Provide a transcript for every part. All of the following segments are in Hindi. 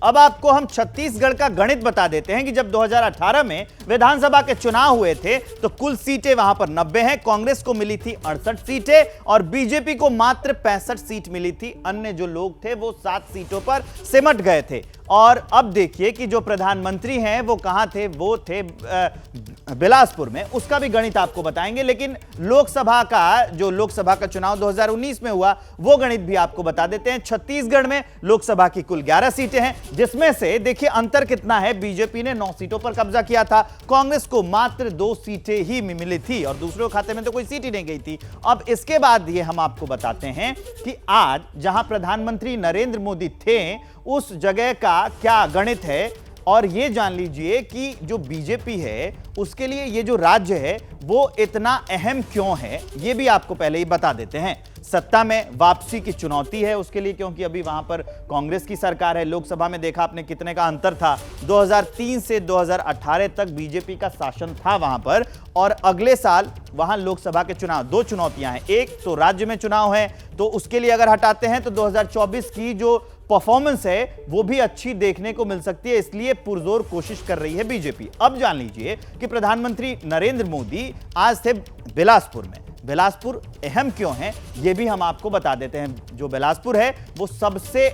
अब आपको हम छत्तीसगढ़ का गणित बता देते हैं कि जब 2018 में विधानसभा के चुनाव हुए थे तो कुल सीटें वहां पर 90 हैं। कांग्रेस को मिली थी 68 सीटें और बीजेपी को मात्र 65 सीट मिली थी। अन्य जो लोग थे वो 7 सीटों पर सिमट गए थे। और अब देखिए कि जो प्रधानमंत्री हैं वो कहां थे, वो थे बिलासपुर में। उसका भी गणित आपको बताएंगे, लेकिन लोकसभा का चुनाव 2019 में हुआ वो गणित भी आपको बता देते हैं। छत्तीसगढ़ में लोकसभा की कुल 11 सीटें हैं, जिसमें से देखिए अंतर कितना है। बीजेपी ने 9 सीटों पर कब्जा किया था, कांग्रेस को मात्र 2 सीटें ही मिली थी और दूसरों के खाते में तो कोई सीट ही नहीं गई थी। अब इसके बाद ये हम आपको बताते हैं कि आज जहां प्रधानमंत्री नरेंद्र मोदी थे उस जगह का क्या गणित है, और ये जान लीजिए कि जो बीजेपी है उसके लिए ये जो राज्य है वो इतना अहम क्यों है, ये भी आपको पहले ही बता देते हैं। सत्ता में वापसी की चुनौती है उसके लिए, क्योंकि अभी वहां पर कांग्रेस की सरकार है। लोकसभा में देखा आपने कितने का अंतर था, 2003 से 2018 तक बीजेपी का शासन था वहां पर, और अगले साल वहां लोकसभा के चुनाव। 2 चुनौतियां हैं, एक तो राज्य में चुनाव है तो उसके लिए अगर हटाते हैं तो 2024 की जो परफॉर्मेंस है वो भी अच्छी देखने को मिल सकती है, इसलिए पुरजोर कोशिश कर रही है बीजेपी। अब जान लीजिए कि प्रधानमंत्री नरेंद्र मोदी आज थे बिलासपुर में। बिलासपुर अहम क्यों है ये भी हम आपको बता देते हैं। जो बिलासपुर है वो सबसे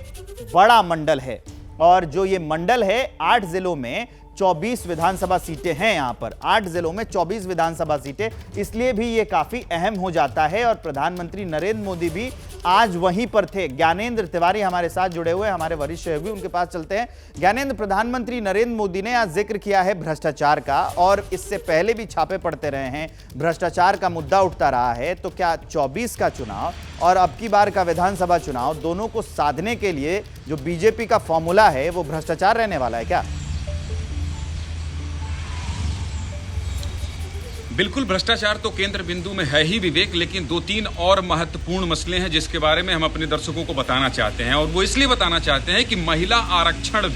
बड़ा मंडल है, और जो ये मंडल है 8 जिलों में 24 विधानसभा सीटें हैं। यहां पर 8 जिलों में 24 विधानसभा सीटें, इसलिए भी ये काफी अहम हो जाता है। और प्रधानमंत्री नरेंद्र मोदी भी आज वहीं पर थे। ज्ञानेंद्र तिवारी हमारे साथ जुड़े हुए, हमारे वरिष्ठ सहयोगी, उनके पास चलते हैं। ज्ञानेंद्र, प्रधानमंत्री नरेंद्र मोदी ने आज जिक्र किया है भ्रष्टाचार का, और इससे पहले भी छापे पड़ते रहे हैं, भ्रष्टाचार का मुद्दा उठता रहा है। तो क्या 24 का चुनाव और अब की बार का विधानसभा चुनाव दोनों को साधने के लिए जो बीजेपी का फॉर्मूला है वो भ्रष्टाचार रहने वाला है क्या? बिल्कुल, भ्रष्टाचार तो केंद्र बिंदु में है ही विवेक, लेकिन 2-3 और महत्वपूर्ण मसले हैं जिसके बारे में हम अपने दर्शकों को बताना चाहते हैं। और वो इसलिए बताना चाहते हैं कि महिला आरक्षण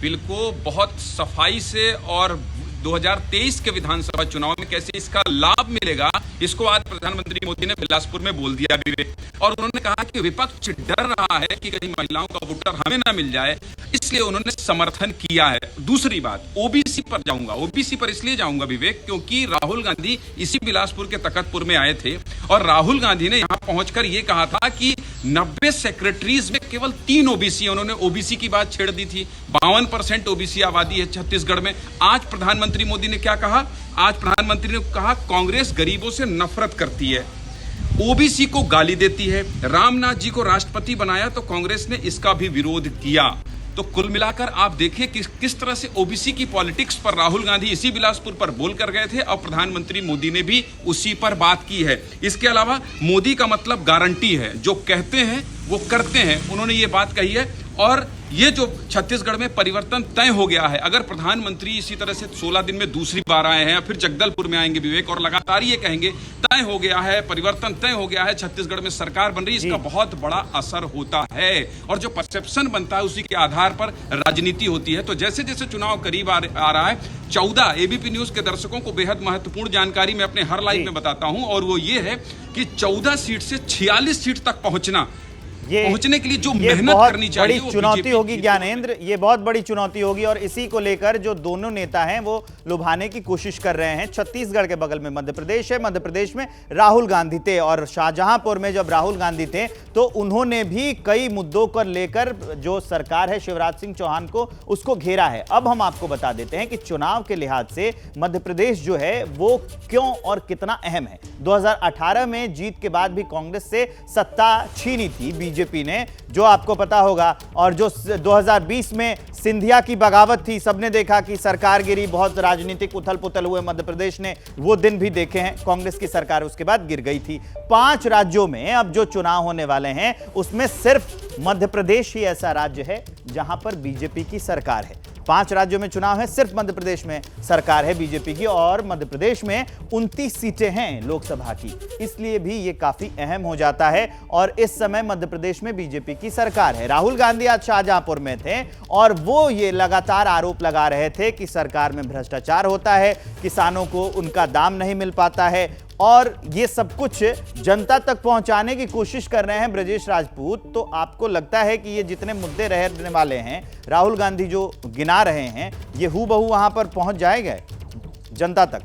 बिल को बहुत सफाई से और 2023 के विधानसभा चुनाव में कैसे इसका लाभ मिलेगा, इसको आज प्रधानमंत्री मोदी ने बिलासपुर में बोल दिया विवेक। और उन्होंने कहा कि विपक्ष डर रहा है कि कहीं महिलाओं का वोटर हमें ना मिल जाए, इसलिए उन्होंने समर्थन किया है। दूसरी बात, ओबीसी पर जाऊंगा। ओबीसी पर इसलिए जाऊंगा विवेक क्योंकि राहुल गांधी इसी बिलासपुर के तखतपुर में आए थे, और राहुल गांधी ने यहां पहुंचकर यह कहा था कि 90 सेक्रेटरीज में केवल 3 ओबीसी, उन्होंने ओबीसी की बात छेड़ दी थी। 52% ओबीसी आबादी है छत्तीसगढ़ में। आज प्रधानमंत्री मोदी ने क्या कहा? आज प्रधानमंत्री ने कहा कांग्रेस गरीबों से नफरत करती है, ओबीसी को गाली देती है। रामनाथ जी को राष्ट्रपति बनाया तो कांग्रेस ने इसका भी विरोध किया। तो कुल मिलाकर आप देखिए किस तरह से ओबीसी की पॉलिटिक्स पर राहुल गांधी इसी बिलासपुर पर बोल कर गए थे, और प्रधानमंत्री मोदी ने भी उसी पर बात की है। इसके अलावा मोदी का मतलब गारंटी है, जो कहते हैं वो करते हैं, उन्होंने ये बात कही है। और ये जो छत्तीसगढ़ में परिवर्तन तय हो गया है, अगर प्रधानमंत्री इसी तरह से 16 दिन में दूसरी बार आए हैं, फिर जगदलपुर में आएंगे विवेक, और लगातार ये कहेंगे तय हो गया है, परिवर्तन तय हो गया है, छत्तीसगढ़ में सरकार बन रही है, इसका बहुत बड़ा असर होता है। और जो परसेप्शन बनता है उसी के आधार पर राजनीति होती है। तो जैसे जैसे चुनाव करीब आ रहा है, 14 एबीपी न्यूज के दर्शकों को बेहद महत्वपूर्ण जानकारी मैं अपने हर लाइव में बताता हूं, और वो ये है कि 14 सीट से 46 सीट तक पहुंचने के लिए जो मेहनत करनी चाहिए बड़ी चुनौती होगी ज्ञानेंद्र, ये बहुत बड़ी चुनौती होगी। और इसी को लेकर जो दोनों नेता हैं वो लुभाने की कोशिश कर रहे हैं। छत्तीसगढ़ के बगल में मध्य प्रदेश है, मध्य प्रदेश में राहुल गांधी थे, और शाहजहांपुर में जब राहुल गांधी थे तो उन्होंने भी कई मुद्दों को लेकर जो सरकार है शिवराज सिंह चौहान को, उसको घेरा है। अब हम आपको बता देते हैं कि चुनाव के लिहाज से मध्य प्रदेश जो है वो क्यों और कितना अहम है। 2018 में जीत के बाद भी कांग्रेस से सत्ता छीनी थी बीजेपी ने, जो आपको पता होगा। और जो 2020 में सिंधिया की बगावत थी, सबने देखा कि सरकार गिरी, बहुत राजनीतिक उथल पुथल हुए मध्य प्रदेश ने, वो दिन भी देखे हैं। कांग्रेस की सरकार उसके बाद गिर गई थी। 5 राज्यों में अब जो चुनाव होने वाले हैं उसमें सिर्फ मध्य प्रदेश ही ऐसा राज्य है जहां पर बीजेपी की सरकार है। 5 राज्यों में चुनाव है, सिर्फ मध्य प्रदेश में सरकार है बीजेपी की, और मध्य प्रदेश में 29 सीटें हैं लोकसभा की, इसलिए भी ये काफी अहम हो जाता है। और इस समय मध्य प्रदेश में बीजेपी की सरकार है। राहुल गांधी आज शाहजहांपुर में थे और वो ये लगातार आरोप लगा रहे थे कि सरकार में भ्रष्टाचार होता है, किसानों को उनका दाम नहीं मिल पाता है, और ये सब कुछ जनता तक पहुंचाने की कोशिश कर रहे हैं ब्रजेश राजपूत। तो आपको लगता है कि ये जितने मुद्दे रहने वाले हैं, राहुल गांधी जो गिना रहे हैं, ये हूबहू वहां पर पहुंच जाएगा जनता तक?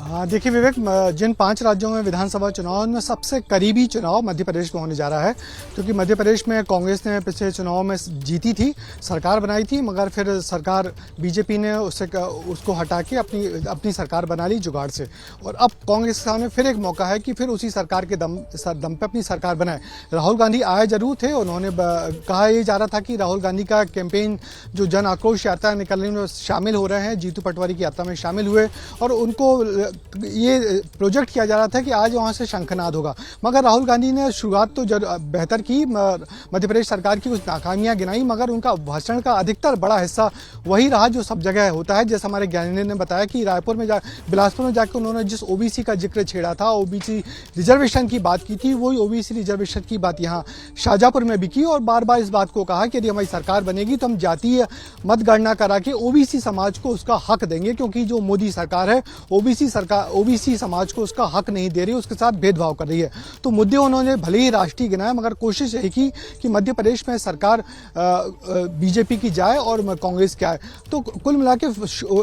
हाँ, देखिए विवेक, जिन 5 राज्यों में विधानसभा चुनाव में सबसे करीबी चुनाव मध्य प्रदेश में होने जा रहा है, क्योंकि मध्य प्रदेश में कांग्रेस ने पिछले चुनाव में जीती थी, सरकार बनाई थी, मगर फिर सरकार बीजेपी ने उसको हटा के अपनी सरकार बना ली जुगाड़ से। और अब कांग्रेस के सामने फिर एक मौका है कि फिर उसी सरकार के दम पे अपनी सरकार बनाए। राहुल गांधी आए जरूर थे, उन्होंने कहा यह जा रहा था कि राहुल गांधी का कैंपेन जो जन आक्रोश यात्रा निकलने में शामिल हो रहे हैं, जीतू पटवारी की यात्रा में शामिल हुए, और उनको ये प्रोजेक्ट किया जा रहा था कि आज वहां से शंखनाद होगा। मगर राहुल गांधी ने शुरुआत तो बेहतर की, मध्य प्रदेश सरकार की कुछ नाकामियां गिनाई, मगर उनका भाषण का अधिकतर बड़ा हिस्सा वही रहा जो सब जगह होता है। जैसे हमारे ज्ञानी ने बताया कि बिलासपुर में जाकर उन्होंने जिस ओबीसी का जिक्र छेड़ा था, ओबीसी रिजर्वेशन की बात की थी, वही ओबीसी रिजर्वेशन की बात यहाँ शाहजहांपुर में भी की, और बार बार इस बात को कहा कि यदि हमारी सरकार बनेगी तो हम जातीय मतगणना करा के ओबीसी समाज को उसका हक देंगे, क्योंकि जो मोदी सरकार है ओबीसी समाज को उसका हक नहीं दे रही, उसके साथ भेदभाव कर रही है। तो मुद्दे उन्होंने भले ही राष्ट्रीय गिनाए, मगर कोशिश यही की कि मध्य प्रदेश में सरकार बीजेपी की जाए और कांग्रेस की आए। तो कुल मिला के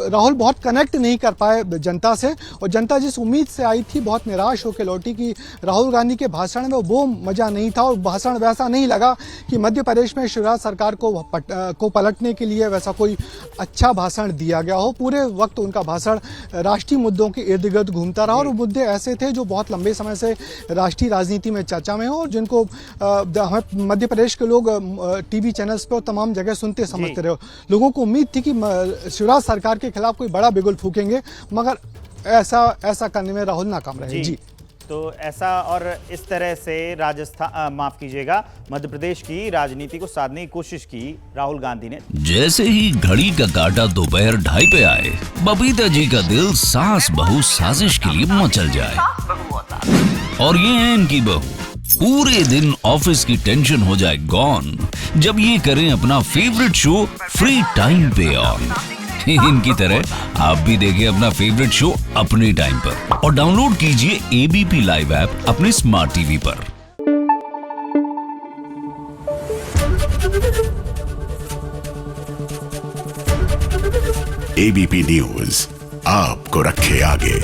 राहुल बहुत कनेक्ट नहीं कर पाए जनता से, और जनता जिस उम्मीद से आई थी बहुत निराश होकर लौटी कि राहुल गांधी के भाषण में वो मजा नहीं था, और भाषण वैसा नहीं लगा कि मध्य प्रदेश में शिवराज सरकार को पलटने के लिए वैसा कोई अच्छा भाषण दिया गया हो। पूरे वक्त उनका भाषण राष्ट्रीय मुद्दों के इर्द गिर्द घूमता रहा, और वो मुद्दे ऐसे थे जो बहुत लंबे समय से राष्ट्रीय राजनीति में चर्चा में हो, और जिनको मध्य प्रदेश के लोग टीवी चैनल्स पे तमाम जगह सुनते समझते रहे। लोगों को उम्मीद थी कि शिवराज सरकार के खिलाफ कोई बड़ा बिगुल फूकेंगे, मगर ऐसा करने में राहुल नाकाम रहे। जी तो ऐसा और इस तरह से माफ कीजिएगा, मध्य प्रदेश की राजनीति को साधने की कोशिश की राहुल गांधी ने। जैसे ही घड़ी का काटा दोपहर 2:30 पे आए, बबीता जी का दिल सास बहू साजिश के लिए मचल जाए। और ये है इनकी बहू, पूरे दिन ऑफिस की टेंशन हो जाए गॉन जब ये करें अपना फेवरेट शो फ्री टाइम पे ऑन। इनकी तरह आप भी देखिए अपना फेवरेट शो अपने टाइम पर, और डाउनलोड कीजिए एबीपी लाइव ऐप अपने स्मार्ट टीवी पर। एबीपी न्यूज आपको रखे आगे।